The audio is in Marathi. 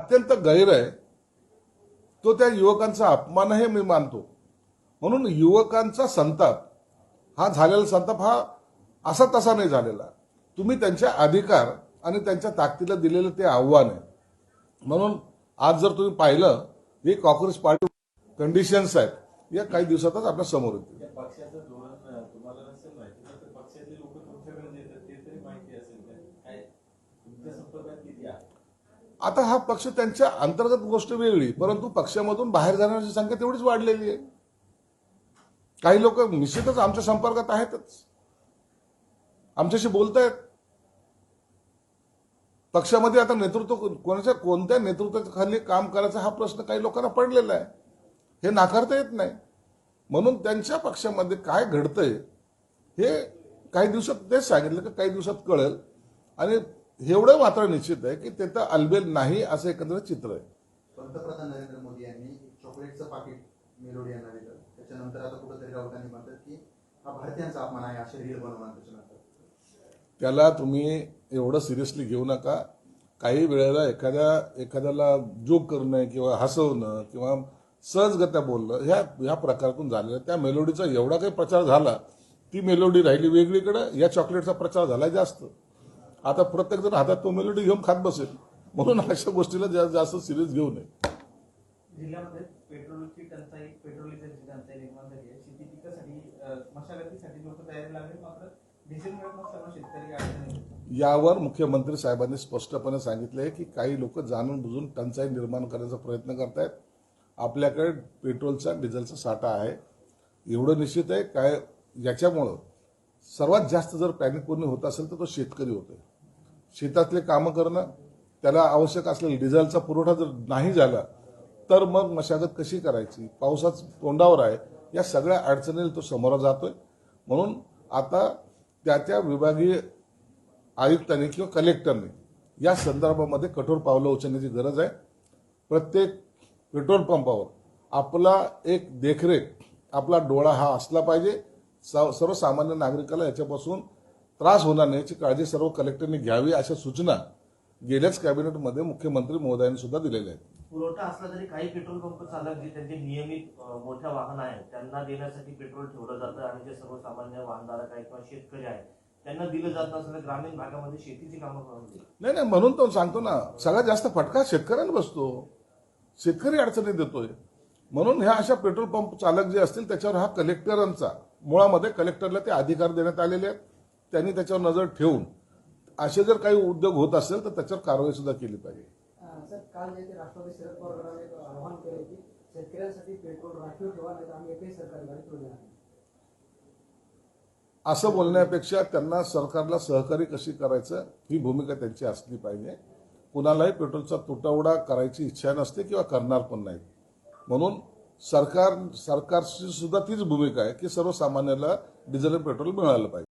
अत्यंत गैर आहे, तो त्या युवकांचा अपमानही मी मानतो. म्हणून युवकांचा संताप हा झालेला संताप हा असा तसा नाही झालेला. तुम्ही त्यांच्या अधिकार आणि त्यांच्या ताकदीला दिलेलं ते आव्हान आहे. म्हणून आज जर तुम्ही पाहिलं, हे कॉंग्रेस पार्टी कंडिशन्स आहेत, या काही दिवसातच आपल्या समोर येतील. पक्षाचं धोरण तुम्हाला नसेल माहिती, तर पक्षातले लोक तुमच्याकडे येतात ते तरी माहिती असेल काय तुमच्या संपर्कात किती आहे? आता हा पक्ष त्यांच्या अंतर्गत गोष्ट वेगळी, परंतु पक्षामधून बाहेर जाण्याची संख्या तेवढीच वाढलेली आहे. काही लोक निश्चितच आमच्या संपर्कात आहेतच, आमच्याशी बोलतायत. पक्षामध्ये आता नेतृत्व कोणत्या नेतृत्वाखाली काम करायचा हा प्रश्न काही लोकांना पडलेला आहे, हे नाकारता येत नाही. म्हणून त्यांच्या पक्षामध्ये काय घडतंय हे काही दिवसात, तेच सांगितलं की काही दिवसात कळेल. आणि एवढं मात्र निश्चित आहे की तिथं अलबेल नाही असं एकंदरीत चित्र आहे. पंतप्रधान नरेंद्र मोदी यांनी चॉकलेटचं पाकिट मेलोडी यांना दिलं, त्याच्यानंतर आता कुठेतरी राऊतांनी म्हणतात की हा भारतीयांचा अपमान आहे, असे रील बनवणार. त्याच्यानंतर त्याला तुम्ही एवढं सिरियसली घेऊ नका. काही वेळेला एखाद्याला जोक करणं किंवा हसवणं किंवा सहजगत्या बोलणं ह्या प्रकारातून झालेलं. त्या मेलोडीचा एवढा काही प्रचार झाला, ती मेलोडी राहिली वेगळीकडे, या चॉकलेटचा प्रचार झाला जास्त. आता प्रत्येक जण हातात तो मेलोडी घेऊन खात बसेल. म्हणून अशा गोष्टीला जास्त सिरियस घेऊ नये. जिल्ह्यामध्ये पेट्रोलची टंचाई निर्माण झाली आहे. शेती पिकासाठी मशागतीसाठी लोक तयारी लागले, मात्र डिझेल मिळत नसल्यामुळे शेतकरी अडचणीत. यावर मुख्यमंत्री साहेबांनी स्पष्टपणे सांगितले की काही लोक जाणून बुजून टंचाई निर्माण करण्याचा प्रयत्न करतायत. आपल्याकडे पेट्रोलचा डिझेलचा साठा आहे, एवढं निश्चित आहे. काय याच्यामुळं सर्वात जास्त जर पॅनिक कोणी होत असेल तर तो शेतकरी होतोय. शेतातले कामं करणं, त्याला आवश्यक असलेला डिझेलचा पुरवठा जर नाही झाला तर मग मशागत कशी करायची, पावसाच तोंडावर आहे, या सगळ्या अडचणीला तो समोर जातोय. म्हणून आता त्या विभागीय आयुक्तांनी किंवा कलेक्टरने या संदर्भामध्ये कठोर पावलं उचलण्याची गरज आहे. प्रत्येक पेट्रोल पंपावर आपला एक देखरेख, आपला डोळा हा असला पाहिजे. सर्वसामान्य नागरिकाला याच्यापासून त्रास होणार नाही याची काळजी सर्व कलेक्टरनी घ्यावी, अशा सूचना गेल्याच कॅबिनेटमध्ये मुख्यमंत्री महोदयांनी सुद्धा दिलेल्या आहेत. पुरवठा असला तरी काही पेट्रोल पंप चालक जे त्यांचे नियमित मोठ्या वाहन आहेत त्यांना देण्यासाठी पेट्रोल ठेवलं जातं, आणि जे सर्वसामान्य वाहनधारक आहेत किंवा शेतकरी आहेत त्यांना दिलं जात नसलं. ग्रामीण भागामध्ये शेतीची कामं करून दिली नाही, म्हणून तो सांगतो ना, सगळ्यात जास्त फटका शेतकऱ्यांना बसतो. शेतकरी अडचणी देतोय. म्हणून ह्या अशा पेट्रोल पंप चालक जे असतील त्याच्यावर हा कलेक्टरांचा, मुळामध्ये कलेक्टरला ते अधिकार देण्यात आलेले आहेत. त्यांनी त्याच्यावर नजर ठेवून असे जर काही उद्योग होत असेल तर त्याच्यावर कारवाई सुद्धा केली पाहिजे. सर, काल जे राष्ट्रवादी शरद पवार गटाने एक आवाहन केले की शेतकऱ्यांसाठी पेट्रोल राखीव ठेवा, नाही तर आम्ही एकही सरकारी गाडी ठेवू देणार नाही. असं बोलण्यापेक्षा त्यांना सरकारला सहकार्य कशी करायचं ही भूमिका त्यांची असली पाहिजे. कुणालाही पेट्रोलचा तुटवडा करायची इच्छा नसते किंवा करणार पण नाही. म्हणून सरकारची सुद्धा तीच भूमिका आहे की सर्वसामान्याला डिझेल पेट्रोल मिळालं पाहिजे.